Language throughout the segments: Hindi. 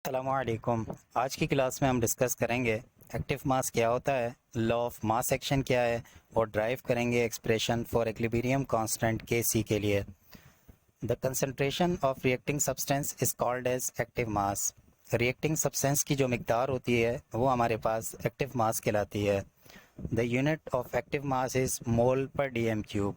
अस्सलामुअलैकुम। आज की क्लास में हम डिस्कस करेंगे एक्टिव मास क्या होता है, लॉ ऑफ मास एक्शन क्या है और ड्राइव करेंगे एक्सप्रेशन फॉर इक्विलिब्रियम कांस्टेंट के सी के लिए। The concentration of reacting substance is called as active mass. Reacting substance की जो मिकदार होती है वो हमारे पास एक्टिव मास कहलाती है। The unit of active mass is mole per d m cube.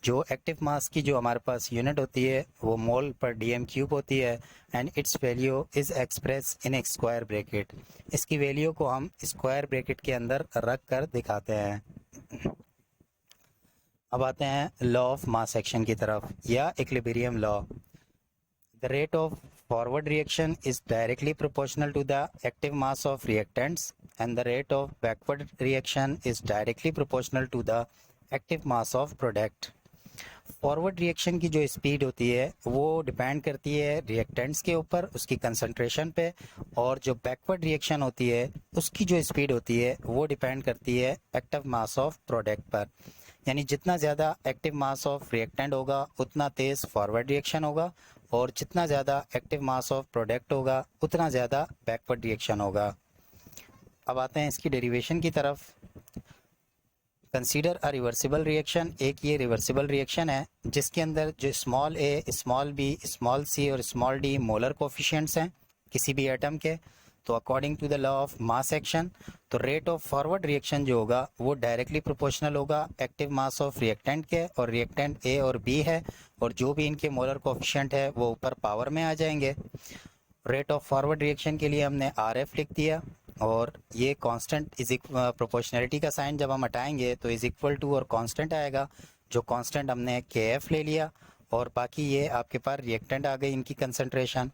जो एक्टिव मास की जो हमारे पास यूनिट होती है वो मोल पर डी एम क्यूब होती है and it's value is express in एक स्क्वायर ब्रैकेट। इसकी वैल्यू को हम स्क्वायर ब्रैकेट के अंदर रख कर दिखाते हैं। अब आते हैं लॉ ऑफ मास एक्शन की तरफ या equilibrium law. The rate of forward reaction is directly proportional to the active mass of reactants and the rate of backward reaction is directly proportional to the active mass of product. Forward reaction की जो स्पीड होती है वो डिपेंड करती है रिएक्टेंट्स के ऊपर, उसकी कंसंट्रेशन पे, और जो बैकवर्ड रिएक्शन होती है उसकी जो स्पीड होती है वो डिपेंड करती है एक्टिव मास ऑफ प्रोडक्ट पर। यानी जितना ज़्यादा एक्टिव मास ऑफ रिएक्टेंट होगा उतना तेज़ फॉरवर्ड रिएक्शन होगा और जितना ज़्यादा एक्टिव मास ऑफ प्रोडक्ट होगा उतना ज़्यादा बैकवर्ड रिएक्शन होगा। अब आते हैं इसकी डेरिवेशन की तरफ। Consider a reversible reaction. एक ये रिवर्सिबल रिएक्शन है जिसके अंदर जो स्मॉल ए, स्मॉल बी, स्मॉल सी और स्मॉल डी मोलर कोफिशिएंट्स हैं किसी भी एटम के। तो according to the law of mass action तो रेट ऑफ फॉरवर्ड रिएक्शन जो होगा वो डायरेक्टली प्रोपोर्शनल होगा एक्टिव मास ऑफ रिएक्टेंट के, और रिएक्टेंट ए और बी है और जो भी इनके मोलर कोफिशिएंट है वो ऊपर पावर में आ जाएंगे। रेट ऑफ फॉरवर्ड रिएक्शन के लिए हमने आर एफ लिख दिया और ये कांस्टेंट इज प्रोपोर्शनैलिटी का साइन जब हम हटाएंगे तो इज इक्वल टू और कांस्टेंट आएगा। जो कांस्टेंट हमने के एफ ले लिया और बाकी ये आपके पास रिएक्टेंट आ गई इनकी कंसंट्रेशन।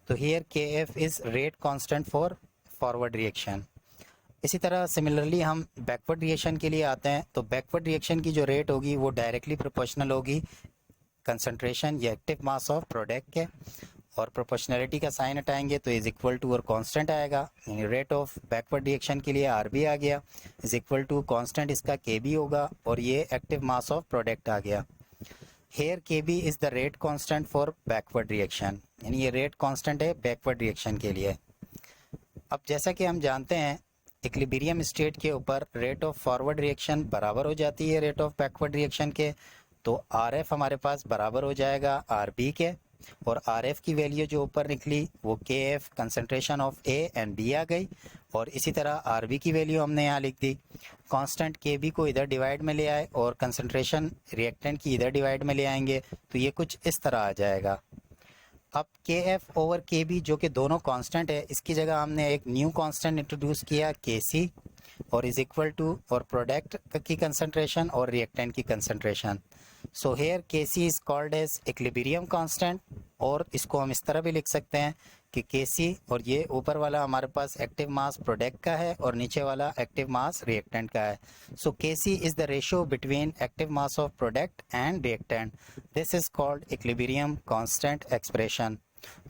तो हियर के F is rate constant for forward reaction. इसी तरह सिमिलरली हम बैकवर्ड रिएक्शन के लिए आते हैं तो बैकवर्ड रिएक्शन की जो रेट होगी वो डायरेक्टली प्रोपोर्शनल होगी कंसंट्रेशन या एक्टिव मास ऑफ प्रोडक्ट के, और प्रोपोर्शनैलिटी का साइन हटाएंगे तो इज इक्वल टू और कांस्टेंट आएगा। यानी रेट ऑफ बैकवर्ड रिएक्शन के लिए आर बी आ गया इज इक्वल टू कांस्टेंट इसका के बी होगा और ये एक्टिव मास ऑफ प्रोडक्ट आ गया। Here K B is the rate constant for backward reaction, यानी ये रेट कांस्टेंट है बैकवर्ड रिएक्शन के लिए। अब जैसा कि हम जानते हैं इक्विलिब्रियम स्टेट के ऊपर रेट ऑफ फॉरवर्ड रिएक्शन बराबर हो जाती है रेट ऑफ बैकवर्ड रिएक्शन के। तो आर एफ हमारे पास बराबर हो जाएगा आर बी के, और आर एफ की वैल्यू जो ऊपर निकली वो K f concentration of A and B आ गई, और इसी तरह आर बी की वैल्यू हमने यहाँ लिख दी। कांस्टेंट के बी को इधर डिवाइड में ले आए और कंसनट्रेशन रिएक्टेंट की इधर डिवाइड में ले आएंगे तो ये कुछ इस तरह आ जाएगा। अब के एफ ओवर के बी जो कि दोनों कांस्टेंट है इसकी जगह हमने एक न्यू कांस्टेंट इंट्रोड्यूस किया के सी, और इज इक्वल टू और प्रोडक्ट की कंसंट्रेशन और रिएक्टेंट की concentration. So here K C is called as equilibrium constant, और इसको हम इस तरह भी लिख सकते हैं कि के सी, और ये ऊपर वाला हमारे पास एक्टिव मास प्रोडक्ट का है और नीचे वाला एक्टिव मास रिएक्टेंट का है। So K C is the ratio between active mass of product and reactant. This is called equilibrium constant expression.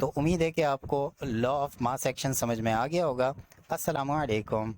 तो उम्मीद है कि आपको लॉ ऑफ मास एक्शन समझ में आ गया होगा। अस्सलामु अलैकुम।